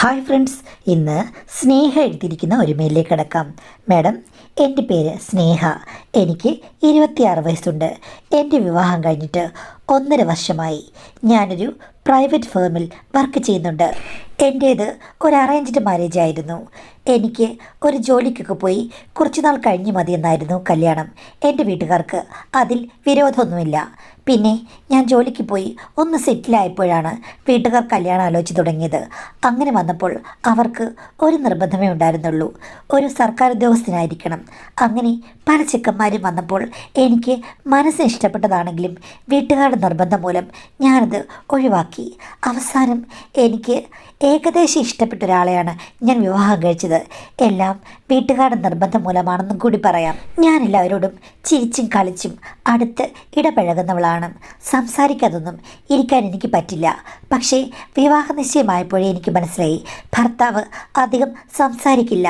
Hi friends, ഇന്ന് സ്നേഹ എഴുതിയിരിക്കുന്ന ഒരു മെയിലിലേക്ക് കിടക്കാം. മാഡം, എൻ്റെ പേര് സ്നേഹ. എനിക്ക് 26 വയസ്സുണ്ട്. എൻ്റെ വിവാഹം കഴിഞ്ഞിട്ട് 1.5 വർഷമായി. ഞാനൊരു പ്രൈവറ്റ് ഫേമിൽ വർക്ക് ചെയ്യുന്നുണ്ട്. എൻ്റേത് ഒരു അറേഞ്ച്ഡ് മാരേജ് ആയിരുന്നു. എനിക്ക് ഒരു ജോലിക്കൊക്കെ പോയി കുറച്ച് നാൾ കഴിഞ്ഞ് മതിയെന്നായിരുന്നു കല്യാണം. എൻ്റെ വീട്ടുകാർക്ക് അതിൽ വിരോധമൊന്നുമില്ല. പിന്നെ ഞാൻ ജോലിക്ക് പോയി ഒന്ന് സെറ്റിലായപ്പോഴാണ് വീട്ടുകാർ കല്യാണം ആലോചിച്ച് തുടങ്ങിയത്. അങ്ങനെ വന്നപ്പോൾ അവർക്ക് ഒരു നിർബന്ധമേ ഉണ്ടായിരുന്നുള്ളൂ, ഒരു സർക്കാർ ഉദ്യോഗസ്ഥനായിരിക്കണം. അങ്ങനെ പല ചെക്കന്മാരും വന്നപ്പോൾ എനിക്ക് മനസ്സിന് ഇഷ്ടപ്പെട്ടതാണെങ്കിലും വീട്ടുകാരുടെ നിർബന്ധം മൂലം ഞാനത് ഒഴിവാക്കി. അവസാനം എനിക്ക് ഏകദേശം ഇഷ്ടപ്പെട്ട ഒരാളെയാണ് ഞാൻ വിവാഹം കഴിച്ചത്. എല്ലാം വീട്ടുകാരുടെ നിർബന്ധം മൂലമാണെന്നും കൂടി പറയാം. ഞാൻ എല്ലാവരോടും ചിരിച്ചും കളിച്ചും അടുത്ത് ഇടപഴകുന്നവളാണ്. സംസാരിക്കാതൊന്നും ഇരിക്കാൻ എനിക്ക് പറ്റില്ല. പക്ഷേ വിവാഹ നിശ്ചയമായപ്പോഴേ എനിക്ക് മനസ്സിലായി, ഭർത്താവ് അധികം സംസാരിക്കില്ല.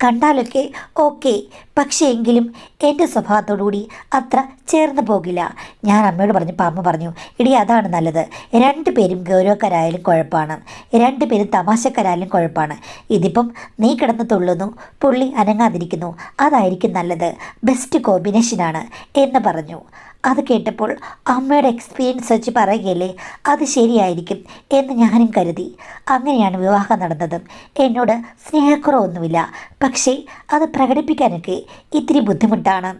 കണ്ടാലൊക്കെ ഓക്കെ, പക്ഷേ എങ്കിലും എൻ്റെ സ്വഭാവത്തോടുകൂടി അത്ര ചേർന്ന് പോകില്ല. ഞാൻ അമ്മയോട് പറഞ്ഞപ്പോൾ അമ്മ പറഞ്ഞു, ഇടി അതാണ് നല്ലത്. 2 പേരും ഗൗരവക്കാരായാലും കുഴപ്പമാണ്, 2 പേരും തമാശക്കാരായാലും കുഴപ്പമാണ്. ഇതിപ്പം നീ കിടന്ന് തുള്ളുന്നു, പുള്ളി അനങ്ങാതിരിക്കുന്നു, അതായിരിക്കും നല്ലത്. ബെസ്റ്റ് കോമ്പിനേഷനാണ് എന്ന് പറഞ്ഞു. അത് കേട്ടപ്പോൾ അമ്മയുടെ എക്സ്പീരിയൻസ് വെച്ച് പറയുകയല്ലേ, അത് ശരിയായിരിക്കും എന്ന് ഞാനും കരുതി. അങ്ങനെയാണ് വിവാഹം നടന്നത്. എന്നോട് സ്നേഹക്കുറവൊന്നുമില്ല, പക്ഷേ അത് പ്രകടിപ്പിക്കാനൊക്കെ ഇത്തിരി ബുദ്ധിമുട്ടാണ്.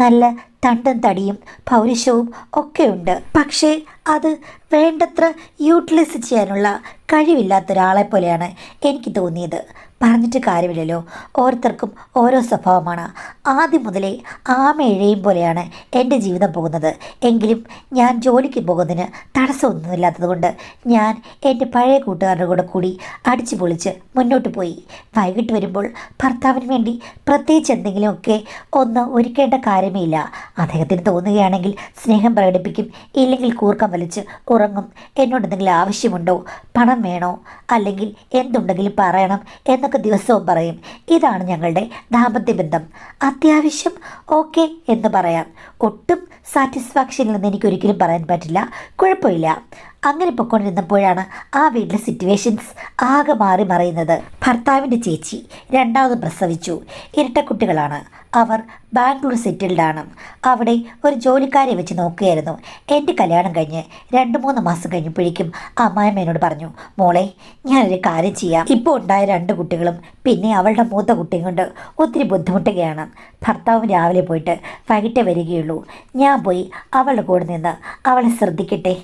നല്ല തണ്ടും തടിയും പൗരുഷവും ഒക്കെയുണ്ട്. പക്ഷേ അത് വേണ്ടത്ര യൂട്ടിലൈസ് ചെയ്യാനുള്ള കഴിവില്ലാത്ത ഒരാളെ പോലെയാണ് എനിക്ക് തോന്നിയത്. പറഞ്ഞിട്ട് കാര്യമില്ലല്ലോ, ഓരോരുത്തർക്കും ഓരോ സ്വഭാവമാണ്. ആദ്യം മുതലേ ആമയിഴയും പോലെയാണ് എൻ്റെ ജീവിതം പോകുന്നത്. എങ്കിലും ഞാൻ ജോലിക്ക് പോകുന്നതിന് തടസ്സമൊന്നുമില്ലാത്തതുകൊണ്ട് ഞാൻ എൻ്റെ പഴയ കൂട്ടുകാരുടെ കൂടെ കൂടി അടിച്ചു പൊളിച്ച് മുന്നോട്ട് പോയി. വൈകിട്ട് വരുമ്പോൾ ഭർത്താവിന് വേണ്ടി പ്രത്യേകിച്ച് എന്തെങ്കിലുമൊക്കെ ഒന്ന് ഒരുക്കേണ്ട കാര്യമേ ഇല്ല. അദ്ദേഹത്തിന് തോന്നുകയാണെങ്കിൽ സ്നേഹം പ്രകടിപ്പിക്കും, ഇല്ലെങ്കിൽ കൂർക്കം വലിച്ച് ഉറങ്ങും. എന്നോട് എന്തെങ്കിലും ആവശ്യമുണ്ടോ, പണം വേണോ, അല്ലെങ്കിൽ എന്തുണ്ടെങ്കിലും പറയണം എന്നൊക്കെ ദിവസവും പറയും. ഇതാണ് ഞങ്ങളുടെ ദാമ്പത്യ ബന്ധം. അത്യാവശ്യം ഓക്കെ എന്ന് പറയാം. ഒട്ടും സാറ്റിസ്ഫാക്ഷനിൽ നിന്ന് എനിക്കൊരിക്കലും പറയാൻ പറ്റില്ല, കുഴപ്പമില്ല. അങ്ങനെ പൊയ്ക്കൊണ്ടിരുന്നപ്പോഴാണ് ആ വീട്ടിലെ സിറ്റുവേഷൻസ് ആകെ മാറി മറിയുന്നത്. ഭർത്താവിൻ്റെ ചേച്ചി 2ാമത് പ്രസവിച്ചു. ഇരട്ടക്കുട്ടികളാണ്. അവർ ബാംഗ്ലൂർ സെറ്റിൽഡാണ്. അവിടെ ഒരു ജോലിക്കാരെ വെച്ച് നോക്കുകയായിരുന്നു. എൻ്റെ കല്യാണം കഴിഞ്ഞ് 2-3 മാസം കഴിഞ്ഞപ്പോഴേക്കും അമ്മായിമ്മ എന്നോട് പറഞ്ഞു, മോളെ ഞാനൊരു കാര്യം ചെയ്യാം. ഇപ്പോൾ ഉണ്ടായ 2 കുട്ടികളും പിന്നെ അവളുടെ മൂത്ത കുട്ടിയും കൊണ്ട് ഒത്തിരി ബുദ്ധിമുട്ടുകയാണ്. ഭർത്താവ് രാവിലെ പോയിട്ട് വൈകിട്ടേ വരികയുള്ളൂ. ഞാൻ പോയി അവളുടെ കൂടെ നിന്ന് അവളെ ശ്രദ്ധിക്കട്ടെ.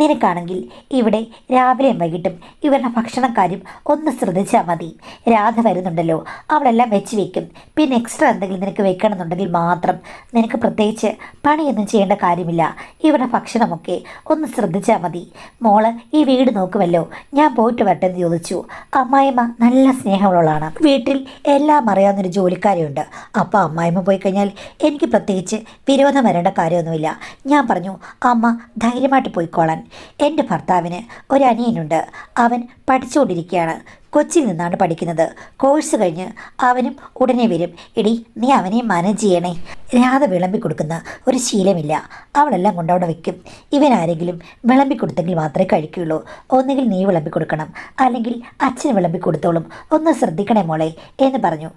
നിനക്കാണെങ്കിൽ ഇവിടെ രാവിലെയും വൈകിട്ടും ഇവരുടെ ഭക്ഷണക്കാര്യം ഒന്ന് ശ്രദ്ധിച്ചാൽ മതി. രാധ വരുന്നുണ്ടല്ലോ, അവളെല്ലാം വെച്ച് വയ്ക്കും. പിന്നെ എക്സ്ട്രാ എന്തെങ്കിലും നിനക്ക് വെക്കണമെന്നുണ്ടെങ്കിൽ മാത്രം. നിനക്ക് പ്രത്യേകിച്ച് പണിയൊന്നും ചെയ്യേണ്ട കാര്യമില്ല. ഇവരുടെ ഭക്ഷണമൊക്കെ ഒന്ന് ശ്രദ്ധിച്ചാൽ മതി. മോള് ഈ വീട് നോക്കുമല്ലോ, ഞാൻ പോയിട്ട് വരട്ടെ എന്ന് ചോദിച്ചു. അമ്മായിമ്മ നല്ല സ്നേഹമുള്ളവളാണ്. വീട്ടിൽ എല്ലാം അറിയാവുന്നൊരു ജോലിക്കാരിയുണ്ട്. അപ്പോൾ അമ്മായിമ്മ പോയി കഴിഞ്ഞാൽ എനിക്ക് പ്രത്യേകിച്ച് വിരോധം വരേണ്ട കാര്യമൊന്നുമില്ല. ഞാൻ പറഞ്ഞു, അമ്മ ധൈര്യമായിട്ട് പോയിക്കോളാൻ. എൻ്റെ ഭർത്താവിന് ഒരു അനിയനുണ്ട്. അവൻ പഠിച്ചുകൊണ്ടിരിക്കുകയാണ്. കൊച്ചിയിൽ നിന്നാണ് പഠിക്കുന്നത്. കോഴ്സ് കഴിഞ്ഞ് അവനും ഉടനെ വരും. എടി, നീ അവനെ മാനേജ് ചെയ്യണേ. രാധ വിളമ്പി കൊടുക്കുന്ന ഒരു ശീലമില്ല. അവളെല്ലാം കൊണ്ടവിടെ വെക്കും. ഇവനാരെങ്കിലും വിളമ്പി കൊടുത്തെങ്കിൽ മാത്രമേ കഴിക്കുകയുള്ളൂ. ഒന്നുകിൽ നീ വിളമ്പി കൊടുക്കണം, അല്ലെങ്കിൽ അച്ഛന് വിളമ്പി കൊടുത്തോളും. ഒന്ന് ശ്രദ്ധിക്കണേ മോളെ എന്ന് പറഞ്ഞു.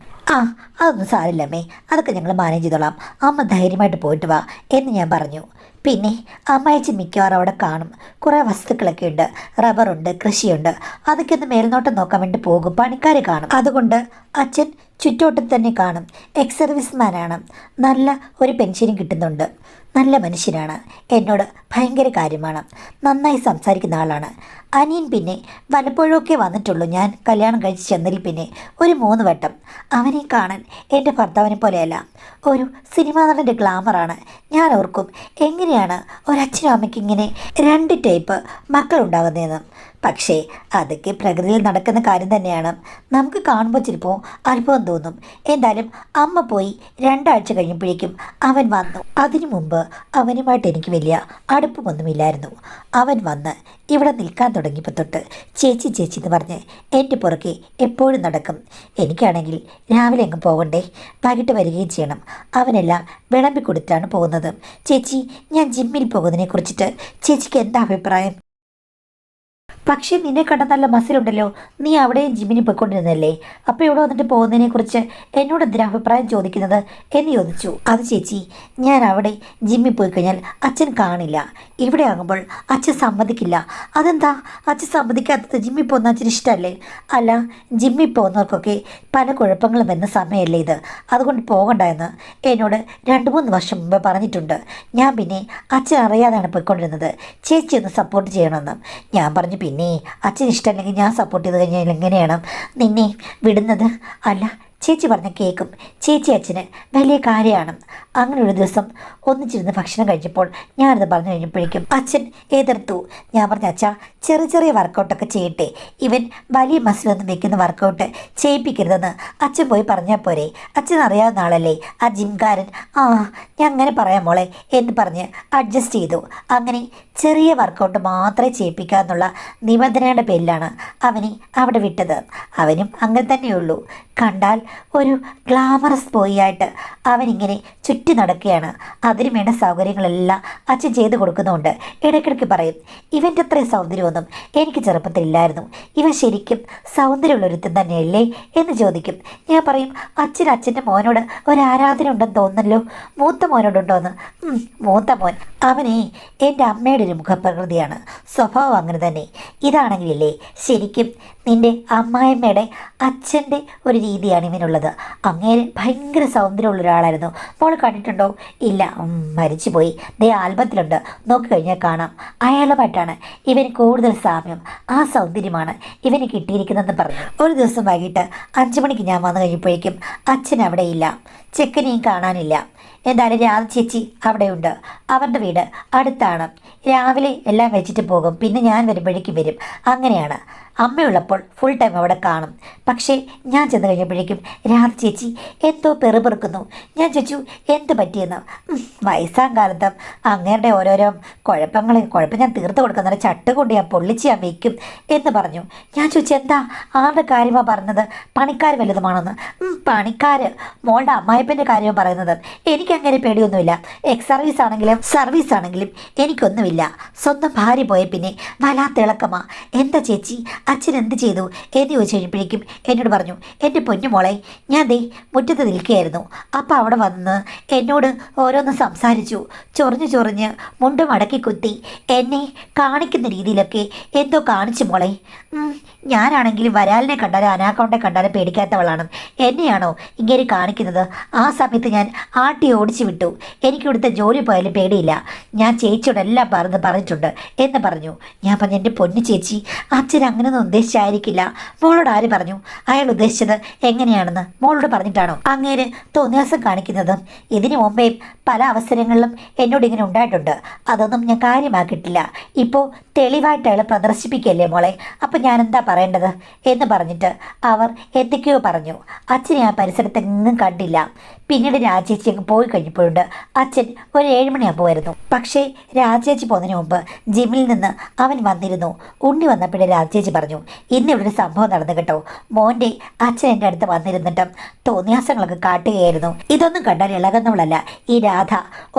അതൊന്നും സാരില്ലമ്മേ, അതൊക്കെ ഞങ്ങൾ മാനേജ് ചെയ്തോളാം. അമ്മ ധൈര്യമായിട്ട് പോയിട്ട് വാ എന്ന് ഞാൻ പറഞ്ഞു. പിന്നെ അമ്മായിച്ചി മിക്കവാറും അവിടെ കാണും. കുറേ വസ്തുക്കളൊക്കെ ഉണ്ട്, റബ്ബറുണ്ട്, കൃഷിയുണ്ട്. അതൊക്കെ ഒന്ന് മേൽനോട്ടം നോക്കാൻ വേണ്ടി പോകും. പണിക്കാർ കാണും. അതുകൊണ്ട് അച്ഛൻ ചുറ്റോട്ടം തന്നെ കാണും. എക്സ് സർവീസ്മാനാണ്. നല്ല ഒരു പെൻഷനും കിട്ടുന്നുണ്ട്. നല്ല മനുഷ്യനാണ്. എന്നോട് ഭയങ്കര കാര്യമാണ്. നന്നായി സംസാരിക്കുന്ന ആളാണ്. അനിയൻ പിന്നെ വല്ലപ്പോഴൊക്കെ വന്നിട്ടുള്ളൂ. ഞാൻ കല്യാണം കഴിച്ച് ചെന്നതിൽ പിന്നെ ഒരു 3 വട്ടം. അവനെ കാണാൻ എൻ്റെ ഭർത്താവിനെ പോലെയല്ല, ഒരു സിനിമാ നടൻ്റെ ഗ്ലാമറാണ്. ഞാൻ ഓർക്കും, എങ്ങനെയാണ് ഒരച്ഛനും അമ്മയ്ക്ക് ഇങ്ങനെ 2 ടൈപ്പ് മക്കളുണ്ടാകുന്നതെന്ന്. പക്ഷേ അതൊക്കെ പ്രകൃതിയിൽ നടക്കുന്ന കാര്യം തന്നെയാണ്. നമുക്ക് കാണുമ്പോൾ ചിലപ്പോൾ അത്ഭുതം തോന്നും. എന്തായാലും അമ്മ പോയി 2 ആഴ്ച കഴിഞ്ഞപ്പോഴേക്കും അവൻ വന്നു. അതിനു മുമ്പ് അവനുമായിട്ട് എനിക്ക് വലിയ അടുപ്പമൊന്നുമില്ലായിരുന്നു. അവൻ വന്ന് ഇവിടെ നിൽക്കാൻ തുടങ്ങിയപ്പോൾ തൊട്ട് ചേച്ചി ചേച്ചി എന്ന് പറഞ്ഞ് എൻ്റെ പുറകെ എപ്പോഴും നടക്കും. എനിക്കാണെങ്കിൽ രാവിലെ അങ്ങ് പോകണ്ടേ, വൈകിട്ട് വരികയും ചെയ്യണം. അവനെല്ലാം വിളമ്പി കൊടുത്താണ് പോകുന്നത്. ചേച്ചി, ഞാൻ ജിമ്മിൽ പോകുന്നതിനെ കുറിച്ചിട്ട് ചേച്ചിക്ക് എന്താ അഭിപ്രായം? പക്ഷേ നിന്നെ കണ്ട നല്ല മസിലുണ്ടല്ലോ, നീ അവിടെയും ജിമ്മിന് പോയിക്കൊണ്ടിരുന്നല്ലേ, അപ്പോൾ ഇവിടെ വന്നിട്ട് പോകുന്നതിനെക്കുറിച്ച് എന്നോട് എന്തിനാ അഭിപ്രായം ചോദിക്കുന്നത് എന്ന് ചോദിച്ചു. അത് ചേച്ചി, ഞാൻ അവിടെ ജിമ്മിൽ പോയി കഴിഞ്ഞാൽ അച്ഛൻ കാണില്ല, ഇവിടെ ആകുമ്പോൾ അച്ഛൻ സമ്മതിക്കില്ല. അതെന്താ അച്ഛൻ സമ്മതിക്കാത്തത്? ജിമ്മിൽ പോകുന്ന അച്ഛന് ഇഷ്ടമല്ലേ? അല്ല, ജിമ്മിൽ പോകുന്നവർക്കൊക്കെ പല കുഴപ്പങ്ങളും വരുന്ന സമയമല്ലേ ഇത്, അതുകൊണ്ട് പോകണ്ട എന്ന് എന്നോട് 2-3 വർഷം മുമ്പ് പറഞ്ഞിട്ടുണ്ട്. ഞാൻ പിന്നെ അച്ഛൻ അറിയാതെയാണ് പോയിക്കൊണ്ടിരുന്നത്, ചേച്ചി ഒന്ന് സപ്പോർട്ട് ചെയ്യണമെന്ന്. ഞാൻ പറഞ്ഞു, പിന്നെ അച്ഛൻ ഇഷ്ടമല്ലെങ്കിൽ ഞാൻ സപ്പോർട്ട് ചെയ്ത് കഴിഞ്ഞാൽ എങ്ങനെയാണ് നിന്നെ വിടുന്നത്? അല്ല, ചേച്ചി പറഞ്ഞ കേൾക്കും, ചേച്ചി അച്ഛന് വലിയ കാര്യമാണ്. അങ്ങനെ ഒരു ദിവസം ഒന്നിച്ചിരുന്ന് ഭക്ഷണം കഴിച്ചപ്പോൾ ഞാനത് പറഞ്ഞു കഴിഞ്ഞപ്പോഴേക്കും അച്ഛൻ എതിർത്തു. ഞാൻ പറഞ്ഞു, അച്ഛാ ചെറിയ ചെറിയ വർക്കൗട്ടൊക്കെ ചെയ്യട്ടെ, ഇവൻ വലിയ മസിലൊന്നും വെക്കുന്ന വർക്കൗട്ട് ചെയ്യിപ്പിക്കരുതെന്ന് അച്ഛൻ പോയി പറഞ്ഞാൽ പോരെ, അച്ഛൻ അറിയാവുന്ന ആളല്ലേ ആ ജിംകാരൻ. ആ, ഞാൻ അങ്ങനെ പറയാം മോളെ എന്ന് പറഞ്ഞ് അഡ്ജസ്റ്റ് ചെയ്തു. അങ്ങനെ ചെറിയ വർക്കൗട്ട് മാത്രമേ ചെയ്യിപ്പിക്കാമെന്നുള്ള നിബന്ധനയുടെ പേരിലാണ് അവനെ അവിടെ വിട്ടത്. അവനും അങ്ങനെ തന്നെയുള്ളൂ. കണ്ടാൽ ഒരു ഗ്ലാമറസ് ബോയിയായിട്ട് അവനിങ്ങനെ ചുറ്റി നടക്കുകയാണ്. അതിന് വേണ്ട സൗകര്യങ്ങളെല്ലാം അച്ഛൻ ചെയ്ത് കൊടുക്കുന്നുണ്ട്. ഇടയ്ക്കിടയ്ക്ക് പറയും, ഇവൻ്റെ അത്രയും സൗന്ദര്യമൊന്നും എനിക്ക് ചെറുപ്പത്തിലില്ലായിരുന്നു, ഇവൻ ശരിക്കും സൗന്ദര്യമുള്ളൊരുത്തൻ തന്നെയല്ലേ എന്ന് ചോദിക്കും. ഞാൻ പറയും, അച്ഛൻ്റെ മോനോട് ഒരു ആരാധന ഉണ്ടെന്ന് തോന്നല്ലോ. മൂത്ത മോനോടുണ്ടോ എന്ന്? മൂത്ത മോൻ അവനെ എൻ്റെ അമ്മയുടെ ഒരു മുഖപ്രകൃതിയാണ്, സ്വഭാവം അങ്ങനെ തന്നെ. ഇതാണെങ്കിലല്ലേ ശരിക്കും നിൻ്റെ അമ്മായിമ്മയുടെ അച്ഛൻ്റെ ഒരു രീതിയാണ് ഇവനുള്ളത്. അങ്ങേര് ഭയങ്കര സൗന്ദര്യമുള്ള ഒരാളായിരുന്നു. മോൾ കണ്ടിട്ടുണ്ടോ? ഇല്ല, മരിച്ചുപോയി. ദേ ആൽബത്തിലുണ്ട്, നോക്കിക്കഴിഞ്ഞാൽ കാണാം. അയാളുമായിട്ടാണ് ഇവന് കൂടുതൽ സാമ്യം, ആ സൗന്ദര്യമാണ് ഇവന് കിട്ടിയിരിക്കുന്നതെന്ന് പറഞ്ഞു. ഒരു ദിവസം വൈകിട്ട് 5 മണിക്ക് ഞാൻ വന്നു കഴിഞ്ഞപ്പോഴേക്കും അച്ഛൻ അവിടെയില്ല, ചെക്കനെയും കാണാനില്ല. എന്തായാലും രാധ ചേച്ചി അവിടെയുണ്ട്. അവരുടെ വീട് അടുത്താണ്. രാവിലെ എല്ലാം വെച്ചിട്ട് പോകും, പിന്നെ ഞാൻ വരുമ്പോഴേക്കും വരും. അങ്ങനെയാണ്. അമ്മയുള്ളപ്പോൾ ഫുൾ ടൈം അവിടെ കാണും. പക്ഷേ ഞാൻ ചെന്ന് കഴിഞ്ഞപ്പോഴേക്കും രാധ ചേച്ചി എന്തോ പെറുപെറുക്കുന്നു. ഞാൻ ചോദിച്ചു, എന്ത് പറ്റിയെന്ന്? വയസ്സാം കാലത്ത് അങ്ങേരുടെ ഓരോരോ കുഴപ്പം ഞാൻ തീർത്ത് കൊടുക്കുന്ന ചട്ട് കൊണ്ട് ഞാൻ പൊള്ളിച്ച് ഞാൻ വയ്ക്കും എന്ന് പറഞ്ഞു. ഞാൻ ചോദിച്ചു, എന്താ, ആരുടെ കാര്യമാണ് പറഞ്ഞത്? പണിക്കാർ വലുതുമാണെന്ന്. പണിക്കാർ മോളുടെ അമ്മായിപ്പൻ്റെ കാര്യമാണ് പറയുന്നത്. എനിക്കങ്ങനെ പേടിയൊന്നുമില്ല. എക്സ് സർവീസ് ആണെങ്കിലും എനിക്കൊന്നുമില്ല. സ്വന്തം ഭാര്യ പോയ പിന്നെ വല്ലാത്ത ഇളക്കമാ. എന്താ ചേച്ചി, അച്ഛൻ എന്ത് ചെയ്തു എന്ന് ചോദിച്ചു കഴിഞ്ഞപ്പോഴേക്കും എന്നോട് പറഞ്ഞു, എൻ്റെ പൊന്നു മോളെ, ഞാൻ ദേ മുറ്റത്ത് നിൽക്കുകയായിരുന്നു, അപ്പോൾ അവിടെ വന്ന് എന്നോട് ഓരോന്ന് സംസാരിച്ചു. ചൊറിഞ്ഞ് മുണ്ട് മടക്കി കുത്തി എന്നെ കാണിക്കുന്ന രീതിയിലൊക്കെ എന്തോ കാണിച്ചു മോളെ. ഞാനാണെങ്കിലും വരാലിനെ കണ്ടാലും അനാക്കൗണ്ടെ കണ്ടാലും പേടിക്കാത്തവളാണ്. എന്നെയാണോ ഇങ്ങനെ കാണിക്കുന്നത്? ആ സമയത്ത് ഞാൻ ആട്ടി ഓടിച്ചു വിട്ടു. എനിക്കിവിടുത്തെ ജോലി പോയാലും പേടിയില്ല. ഞാൻ ചേച്ചിയോടെല്ലാം പറഞ്ഞിട്ടുണ്ട് എന്ന് പറഞ്ഞു. ഞാൻ പറഞ്ഞു, എൻ്റെ പൊന്നു ചേച്ചി, അച്ഛൻ അങ്ങനെയൊന്നും ഉദ്ദേശിച്ചായിരിക്കില്ല. മോളോട് ആര് പറഞ്ഞു? അയാൾ ഉദ്ദേശിച്ചത് എങ്ങനെയാണെന്ന് മോളോട് പറഞ്ഞിട്ടാണോ അങ്ങേര് തോന്നിയാസം കാണിക്കുന്നത്? ഇതിനു മുമ്പേ പല അവസരങ്ങളിലും എന്നോട് ഇങ്ങനെ ഉണ്ടായിട്ടുണ്ട്. അതൊന്നും ഞാൻ കാര്യമാക്കിയിട്ടില്ല. ഇപ്പോൾ തെളിവായിട്ട് അയാൾ പ്രദർശിപ്പിക്കല്ലേ മോളെ, അപ്പം ഞാൻ എന്താ പറയേണ്ടത് എന്ന് പറഞ്ഞിട്ട് അവർ എന്തൊക്കെയോ പറഞ്ഞു. അച്ഛനെ ആ പരിസരത്തെങ്ങും കണ്ടില്ല. പിന്നീട് രാജേച്ചി അങ്ങ് പോയി കഴിഞ്ഞപ്പോഴുണ്ട് അച്ഛൻ ഒരു 7 മണിയാകുമ്പോൾ വരുന്നു. പക്ഷേ രാജേച്ചി പോകുന്നതിന് മുമ്പ് ജിമ്മിൽ നിന്ന് അവൻ വന്നിരുന്നു. ഉണ്ണി വന്നപ്പോഴേ രാജേച്ചി പറഞ്ഞു, ഇന്നിവിടെ ഒരു സംഭവം നടന്നു കേട്ടോ. മോൻ്റെ അച്ഛൻ എൻ്റെ അടുത്ത് വന്നിരുന്നിട്ടും തോന്നിയാസങ്ങളൊക്കെ കാട്ടുകയായിരുന്നു. ഇതൊന്നും കണ്ടാൽ ഇളകുന്നവളല്ല ഈ രാധ.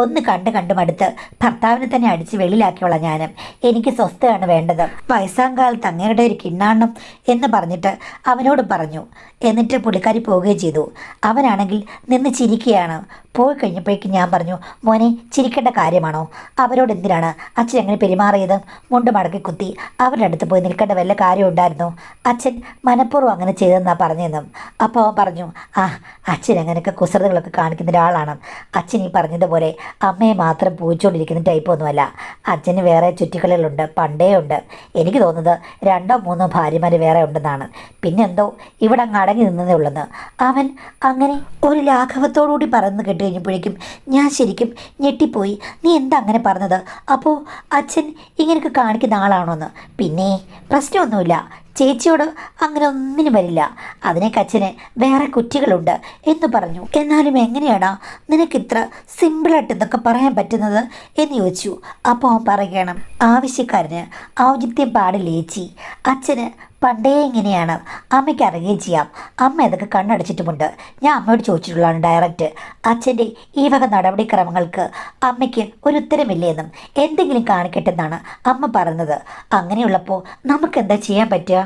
ഒന്ന് കണ്ട് മടുത്ത് ഭർത്താവിനെ തന്നെ അടിച്ച് വെളിയിലാക്കിയോളാം ഞാനും. എനിക്ക് സ്വസ്ഥയാണ് വേണ്ടത്. വയസ്സാം കാലത്ത് അങ്ങയുടെ ഒരു കിണ്ണാണം എന്ന് പറഞ്ഞിട്ട് അവനോട് പറഞ്ഞു. എന്നിട്ട് പുള്ളിക്കാരി പോവുകയും ചെയ്തു. അവനാണെങ്കിൽ നിന്ന് ചിരിക്കുകയാണ്. പോയി കഴിഞ്ഞപ്പോഴേക്കും ഞാൻ പറഞ്ഞു, മോനെ ചിരിക്കേണ്ട കാര്യമാണോ? അവരോട് എന്തിനാണ് അച്ഛൻ എങ്ങനെ പെരുമാറിയത്? മുണ്ട് മടക്കി കുത്തി അവരുടെ അടുത്ത് പോയി നിൽക്കേണ്ട വല്ല കാര്യം ഉണ്ടായിരുന്നു? അച്ഛൻ മനഃപൂർവ്വം അങ്ങനെ ചെയ്തെന്നാണ് പറഞ്ഞതെന്നും. അപ്പോൾ അവൻ പറഞ്ഞു, അച്ഛൻ അങ്ങനെയൊക്കെ കുസൃതികളൊക്കെ കാണിക്കുന്ന ഒരാളാണ്. അച്ഛൻ ഈ പറഞ്ഞതുപോലെ അമ്മയെ മാത്രം പൂച്ചുകൊണ്ടിരിക്കുന്ന ടൈപ്പൊന്നുമല്ല. അച്ഛന് വേറെ ചുറ്റിക്കളികളുണ്ട്, പണ്ടേ ഉണ്ട്. എനിക്ക് തോന്നുന്നത് 2-3 ഭാര്യമാർ വേറെ ഉണ്ടെന്നാണ്. പിന്നെന്തോ ഇവിടെ അങ്ങ് അടങ്ങി നിന്നതേ ഉള്ളെന്ന് അവൻ അങ്ങനെ ഒരു ലാഘവത്തോടുകൂടി പറയുന്നത് കേട്ട് കഴിഞ്ഞപ്പോഴേക്കും ഞാൻ ശരിക്കും ഞെട്ടിപ്പോയി. നീ എന്താ അങ്ങനെ പറഞ്ഞത്? അപ്പോൾ അച്ഛൻ ഇങ്ങനെയൊക്കെ കാണിക്കുന്ന ആളാണോന്ന്? പിന്നെ പ്രശ്നമൊന്നുമില്ല, ചേച്ചിയോട് അങ്ങനെ ഒന്നിനും വരില്ല. അതിനേക്ക് അച്ഛന് വേറെ കുറ്റികളുണ്ട് എന്ന് പറഞ്ഞു. എന്നാലും എങ്ങനെയാണോ നിനക്കിത്ര സിമ്പിളായിട്ട് ഇതൊക്കെ പറയാൻ പറ്റുന്നത് എന്ന് ചോദിച്ചു. അപ്പോൾ അവൻ പറയുകയാണ്, ആവശ്യക്കാരന് ഔചിത്യം പാടില്ല ചേച്ചി. അച്ഛന് പണ്ടേ ഇങ്ങനെയാണ്, അമ്മയ്ക്ക് അറിയുകയും ചെയ്യാം. അമ്മ ഇതൊക്കെ കണ്ണടച്ചിട്ടുമുണ്ട്. ഞാൻ അമ്മയോട് ചോദിച്ചിട്ടുള്ളതാണ് ഡയറക്റ്റ്. അച്ഛൻ്റെ ഈ വക നടപടിക്രമങ്ങൾക്ക് അമ്മയ്ക്ക് ഒരു ഉത്തരമില്ലേന്നും എന്തെങ്കിലും കാണിക്കട്ടെ എന്നാണ് അമ്മ പറയുന്നത്. അങ്ങനെയുള്ളപ്പോൾ നമുക്ക് എന്താ ചെയ്യാൻ പറ്റുക?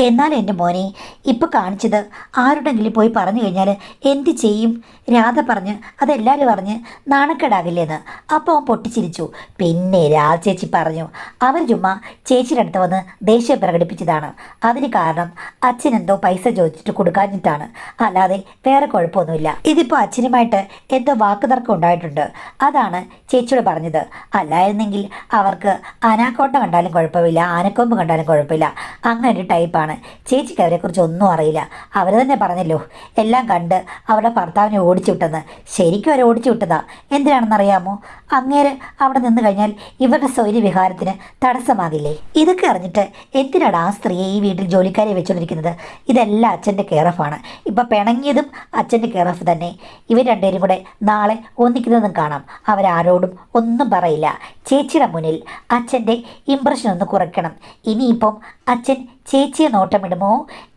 എന്നാൽ എൻ്റെ മോനെ, ഇപ്പോൾ കാണിച്ചത് ആരുടെങ്കിലും പോയി പറഞ്ഞു കഴിഞ്ഞാൽ എന്ത് ചെയ്യും? രാധ പറഞ്ഞ് അതെല്ലാവരും പറഞ്ഞ് നാണക്കേടാകില്ലേന്ന്. അപ്പോൾ അവൻ പൊട്ടിച്ചിരിച്ചു. പിന്നെ രാധ ചേച്ചി പറഞ്ഞു, അവർ ചുമ്മാ ചേച്ചിയുടെ അടുത്ത് വന്ന് ദേഷ്യം പ്രകടിപ്പിച്ചതാണ്. അതിന് കാരണം അച്ഛൻ എന്തോ പൈസ ചോദിച്ചിട്ട് കൊടുക്കാഞ്ഞിട്ടാണ്, അല്ലാതെ വേറെ കുഴപ്പമൊന്നുമില്ല. ഇതിപ്പോൾ അച്ഛനുമായിട്ട് എന്തോ വാക്കുതർക്കം ഉണ്ടായിട്ടുണ്ട്, അതാണ് ചേച്ചിയോട് പറഞ്ഞത്. അല്ലായിരുന്നെങ്കിൽ അവർക്ക് അനാക്കോട്ട കണ്ടാലും കുഴപ്പമില്ല, ആനക്കൊമ്പ് കണ്ടാലും കുഴപ്പമില്ല. അങ്ങനെ ഒരു ടൈപ്പാണ്. ചേച്ചിക്ക് അവരെക്കുറിച്ച് ഒന്നും അറിയില്ല. അവർ തന്നെ പറഞ്ഞല്ലോ എല്ലാം കണ്ട് അവരുടെ ഭർത്താവിനെ ഓടിച്ചു വിട്ടെന്ന്. ശരിക്കും അവരെ ഓടിച്ചു വിട്ടതാ. എന്തിനാണെന്നറിയാമോ? അങ്ങേര് അവിടെ നിന്ന് കഴിഞ്ഞാൽ ഇവരുടെ സ്വൈര്യ വിഹാരത്തിന് തടസ്സമാകില്ലേ? ഇതൊക്കെ അറിഞ്ഞിട്ട് എന്തിനാണ് ആ സ്ത്രീയെ ഈ വീട്ടിൽ ജോലിക്കാരെ വെച്ചുകൊണ്ടിരിക്കുന്നത്? ഇതെല്ലാം അച്ഛൻ്റെ കെയർ ഓഫാണ്. ഇപ്പം പിണങ്ങിയതും അച്ഛൻ്റെ കെയർ ഓഫ് തന്നെ. ഇവർ രണ്ടുപേരും കൂടെ നാളെ ഒന്നിക്കുന്നതും കാണാം. അവരാരോടും ഒന്നും പറയില്ല. ചേച്ചിയുടെ മുന്നിൽ അച്ഛൻ്റെ ഇമ്പ്രഷൻ ഒന്ന് കുറയ്ക്കണം. ഇനിയിപ്പം അച്ഛൻ ചേച്ചിയെ നോട്ടമിടുമോ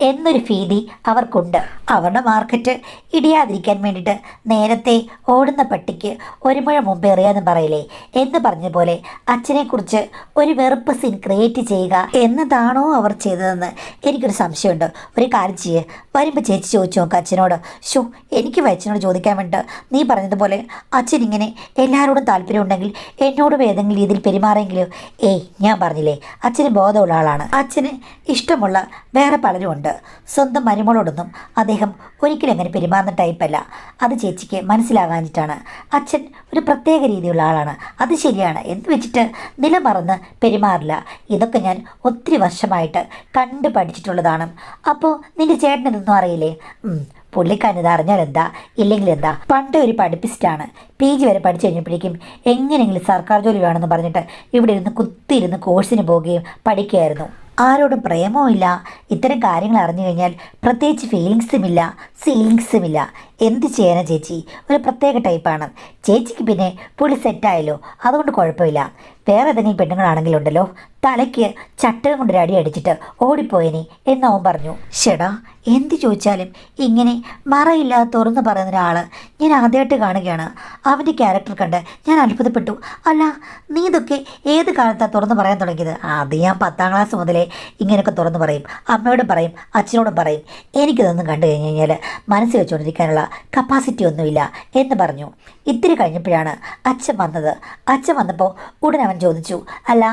എന്നൊരു ഭീതി അവർക്കുണ്ട്. അവരുടെ മാർക്കറ്റ് ഇടിയാതിരിക്കാൻ വേണ്ടിയിട്ട് നേരത്തെ ഓടുന്ന പട്ടിക്ക് ഒരു മുഴ മുമ്പ് എറിയാന്ന് പറയില്ലേ എന്ന് പറഞ്ഞ പോലെ അച്ഛനെക്കുറിച്ച് ഒരു വെറുപ്പ് സീൻ ക്രിയേറ്റ് ചെയ്യുക എന്നതാണോ അവർ ചെയ്തതെന്ന് എനിക്കൊരു സംശയമുണ്ട്. ഒരു കാര്യം ചെയ്യേ, വരുമ്പോൾ ചേച്ചി ചോദിച്ചു നോക്കുക അച്ഛനോട്. ഷോ, എനിക്ക് അച്ഛനോട് ചോദിക്കാൻ വേണ്ടിയിട്ട് നീ പറഞ്ഞതുപോലെ അച്ഛൻ ഇങ്ങനെ എല്ലാവരോടും താല്പര്യമുണ്ടെങ്കിൽ എന്നോടും ഏതെങ്കിലും രീതിയിൽ പെരുമാറെങ്കിലും. ഞാൻ പറഞ്ഞില്ലേ അച്ഛന് ബോധമുള്ള ആളാണ്. അച്ഛന് ഇഷ്ടമുള്ള വേറെ പലരും ഉണ്ട്. സ്വന്തം മരുമകളോടൊന്നും അദ്ദേഹം ഒരിക്കലും അങ്ങനെ പെരുമാറുന്ന ടൈപ്പല്ല. അത് ചേച്ചിക്ക് മനസ്സിലാകാഞ്ഞിട്ടാണ്. അച്ഛൻ ഒരു പ്രത്യേക രീതിയിലുള്ള ആളാണ്, അത് ശരിയാണ്. എന്ത് വെച്ചിട്ട് നിലമറന്ന് പെരുമാറില്ല. ഇതൊക്കെ ഞാൻ ഒത്തിരി വർഷമായിട്ട് കണ്ടു പഠിച്ചിട്ടുള്ളതാണ്. അപ്പോൾ നിൻ്റെ ചേട്ടനിതൊന്നും അറിയില്ലേ? പുള്ളിക്കാരനിത് അറിഞ്ഞാൽ എന്താ, ഇല്ലെങ്കിൽ എന്താ? പണ്ട് ഒരു പഠിപ്പിസ്റ്റാണ്. PG വരെ പഠിച്ചു കഴിഞ്ഞപ്പോഴേക്കും എങ്ങനെയെങ്കിലും സർക്കാർ ജോലി വേണമെന്ന് പറഞ്ഞിട്ട് ഇവിടെ ഇരുന്ന് കുത്തിയിരുന്ന് കോഴ്സിന് പോവുകയും പഠിക്കുകയായിരുന്നു. ആരോടും പ്രേമവും ഇല്ല. ഇത്തരം കാര്യങ്ങൾ അറിഞ്ഞു കഴിഞ്ഞാൽ പ്രത്യേകിച്ച് ഫീലിങ്സും ഇല്ല. എന്ത് ചെയ്യാനാ ചേച്ചി? ഒരു പ്രത്യേക ടൈപ്പാണ് ചേച്ചിക്ക്. പിന്നെ പുള്ളി സെറ്റായല്ലോ, അതുകൊണ്ട് കുഴപ്പമില്ല. വേറെ ഏതെങ്കിലും പെണ്ണുങ്ങളാണെങ്കിലുണ്ടല്ലോ തലയ്ക്ക് ചട്ടകം കൊണ്ടൊരു അടി അടിച്ചിട്ട് ഓടിപ്പോയനി എന്നവൻ പറഞ്ഞു. ഷെടാ, എന്ത് ചോദിച്ചാലും ഇങ്ങനെ മറയില്ലാതെ തുറന്ന് പറയുന്ന ഒരാൾ ഞാൻ ആദ്യമായിട്ട് കാണുകയാണ്. അവൻ്റെ ക്യാരക്ടർ കണ്ട് ഞാൻ അത്ഭുതപ്പെട്ടു. അല്ല, നീ ഇതൊക്കെ ഏത് കാലത്താണ് തുറന്ന് പറയാൻ തുടങ്ങിയത്? അത് ഞാൻ 10ാം ക്ലാസ് മുതലേ ഇങ്ങനെയൊക്കെ തുറന്ന് പറയും. അമ്മയോടും പറയും, അച്ഛനോടും പറയും. എനിക്കിതൊന്നും കണ്ടു കഴിഞ്ഞ് കഴിഞ്ഞാൽ മനസ്സിൽ വെച്ചുകൊണ്ടിരിക്കാനുള്ള കപ്പാസിറ്റി ഒന്നുമില്ല എന്ന് പറഞ്ഞു. ഇത്തിരി കഴിഞ്ഞപ്പോഴാണ് അച്ഛൻ വന്നത്. അച്ഛൻ വന്നപ്പോൾ ഉടൻ അവൻ ചോദിച്ചു, അല്ല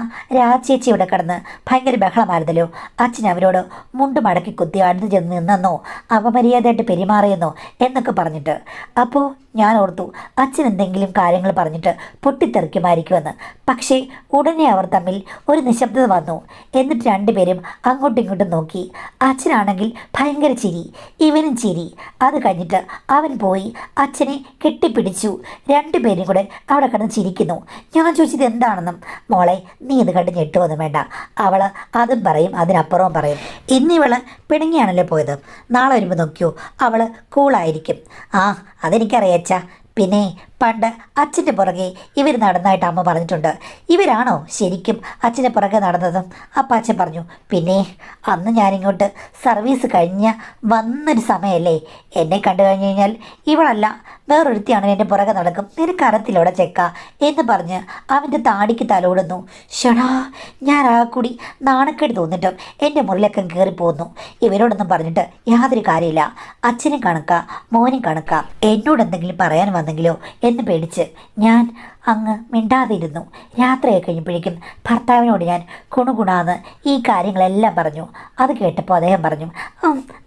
ചേച്ചി ഇവിടെ കിടന്ന് ഭയങ്കര ബഹളമായിരുന്നല്ലോ, അച്ഛൻ അവരോട് മുണ്ട് മടക്കി കുത്തി അടുത്ത് ചെന്ന് നിന്നെന്നോ അപമര്യാദയായിട്ട് പെരുമാറിയെന്നോ എന്നൊക്കെ പറഞ്ഞിട്ട്. അപ്പോൾ ഞാൻ ഓർത്തു അച്ഛൻ എന്തെങ്കിലും കാര്യങ്ങൾ പറഞ്ഞിട്ട് പൊട്ടിത്തെറിക്കുമായിരിക്കുമെന്ന്. പക്ഷേ ഉടനെ അവർ തമ്മിൽ ഒരു നിശബ്ദത വന്നു. എന്നിട്ട് രണ്ടുപേരും അങ്ങോട്ടും ഇങ്ങോട്ടും നോക്കി. അച്ഛനാണെങ്കിൽ ഭയങ്കര ചിരി, ഇവനും ചിരി. അത് കഴിഞ്ഞിട്ട് അവൻ പോയി അച്ഛനെ കെട്ടിപ്പിടിച്ചു. രണ്ടുപേരും കൂടെ അവിടെ കിടന്ന് ചിരിക്കുന്നു. ഞാൻ ചോദിച്ചത് എന്താണെന്നും. മോളെ, നീ ഇത് കണ്ട് ഞെട്ടുമൊന്നും വേണ്ട. അവൾ അതും പറയും അതിനപ്പുറവും പറയും. ഇന്നിവള് പിണങ്ങിയാണല്ലോ പോയത്. നാളെ വരുമ്പോൾ നോക്കിയോ അവൾ കൂളായിരിക്കും. അതെനിക്കറിയാച്ചാ. പിന്നെ പണ്ട് അച്ഛൻ്റെ പുറകെ ഇവർ നടന്നതായിട്ട് അമ്മ പറഞ്ഞിട്ടുണ്ട്. ഇവരാണോ ശരിക്കും അച്ഛൻ്റെ പുറകെ നടന്നതും? അപ്പം അച്ഛൻ പറഞ്ഞു, പിന്നെ അന്ന് ഞാനിങ്ങോട്ട് സർവീസ് കഴിഞ്ഞ് വന്നൊരു സമയമല്ലേ, എന്നെ കണ്ടു കഴിഞ്ഞ് കഴിഞ്ഞാൽ ഇവളല്ല വേറൊരുത്തിയാണ് എൻ്റെ പുറകെ നടക്കും, നിനക്കറിയത്തില്ലോടെ ചെക്ക എന്ന് പറഞ്ഞ് അവൻ്റെ താടിക്ക് തലോടുന്നു. ഷടാ, ഞാൻ ആ കൂടി നാണക്കേട് തോന്നിട്ടും എൻ്റെ മുറിലൊക്കെ കയറിപ്പോന്നു. ഇവരോടൊന്നും പറഞ്ഞിട്ട് യാതൊരു കാര്യമില്ല. അച്ഛനും കണക്കാ, മോനും കണക്കാ. എന്നോട് എന്തെങ്കിലും പറയാൻ വന്നെങ്കിലോ എന്ന് പേടിച്ച് ഞാൻ അങ്ങ് മിണ്ടാതിരുന്നു. രാത്രിയായി കഴിഞ്ഞപ്പോഴേക്കും ഭർത്താവിനോട് ഞാൻ കുണുകുണാന്ന് ഈ കാര്യങ്ങളെല്ലാം പറഞ്ഞു. അത് കേട്ടപ്പോൾ അദ്ദേഹം പറഞ്ഞു,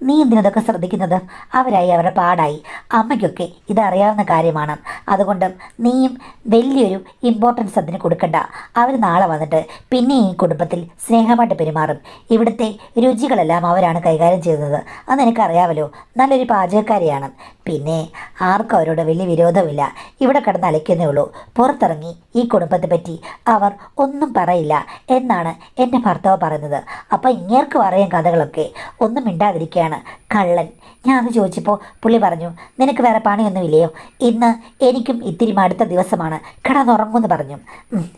നീ എന്തിനതൊക്കെ ശ്രദ്ധിക്കുന്നത്? അവരായി അവരുടെ പാടായി. അമ്മയ്ക്കൊക്കെ ഇതറിയാവുന്ന കാര്യമാണ്. അതുകൊണ്ട് നീയും വലിയൊരു ഇമ്പോർട്ടൻസ് അതിന് കൊടുക്കണ്ട. അവർ നാളെ വന്നിട്ട് പിന്നെ ഈ കുടുംബത്തിൽ സ്നേഹമായിട്ട് പെരുമാറും. ഇവിടുത്തെ രുചികളെല്ലാം അവരാണ് കൈകാര്യം ചെയ്യുന്നത്. അത് എനിക്കറിയാമല്ലോ. നല്ലൊരു പാചകക്കാരിയാണ്. പിന്നെ ആർക്കും അവരോട് വലിയ വിരോധമില്ല. ഇവിടെ കിടന്ന് അലയ്ക്കുന്നേ ഉള്ളൂ. പുറത്തിറങ്ങി ഈ കുടുംബത്തെ പറ്റി അവർ ഒന്നും പറയില്ല എന്നാണ് എൻ്റെ ഭർത്താവ് പറയുന്നത്. അപ്പം ഇങ്ങേർക്ക് പറയാൻ കഥകളൊക്കെ ഒന്നും മിണ്ടാതിരിക്കുകയാണ്. കള്ളൻ. ഞാൻ അത് ചോദിച്ചപ്പോൾ പുള്ളി പറഞ്ഞു, നിനക്ക് വേറെ പണിയൊന്നുമില്ലയോ, ഇന്ന് എനിക്കും ഇത്തിരി മടുത്ത ദിവസമാണ്, കിടന്നുറങ്ങുമെന്ന് പറഞ്ഞു.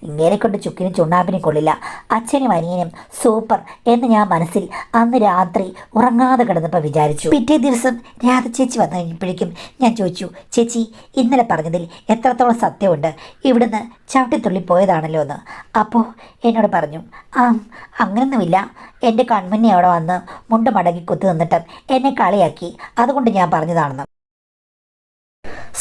ഇങ്ങനെ കൊണ്ട് ചുക്കിനും ചുണ്ണാമ്പിനും കൊള്ളില്ല, അച്ഛനും അനിയനും സൂപ്പർ എന്ന് ഞാൻ മനസ്സിൽ അന്ന് രാത്രി ഉറങ്ങാതെ കിടന്നപ്പോൾ വിചാരിച്ചു. പിറ്റേ ദിവസം രാധ ചേച്ചി വന്നു കഴിഞ്ഞപ്പോഴേക്കും ഞാൻ ചോദിച്ചു, ചേച്ചി ഇന്നലെ പറഞ്ഞതിൽ എത്രത്തോളം സത്യമുണ്ട്, ഇവിടുന്ന് ചവിട്ടിത്തുള്ളി പോയതാണല്ലോ എന്ന്. അപ്പോൾ എന്നോട് പറഞ്ഞു, അങ്ങനൊന്നുമില്ല, എൻ്റെ കൺമുന്നേ അവിടെ വന്ന് മുണ്ട് മടക്കി കുത്തി നിന്നിട്ട് എന്നെ കളിയാക്കി, അതുകൊണ്ട് ഞാൻ പറഞ്ഞതാണെന്ന്.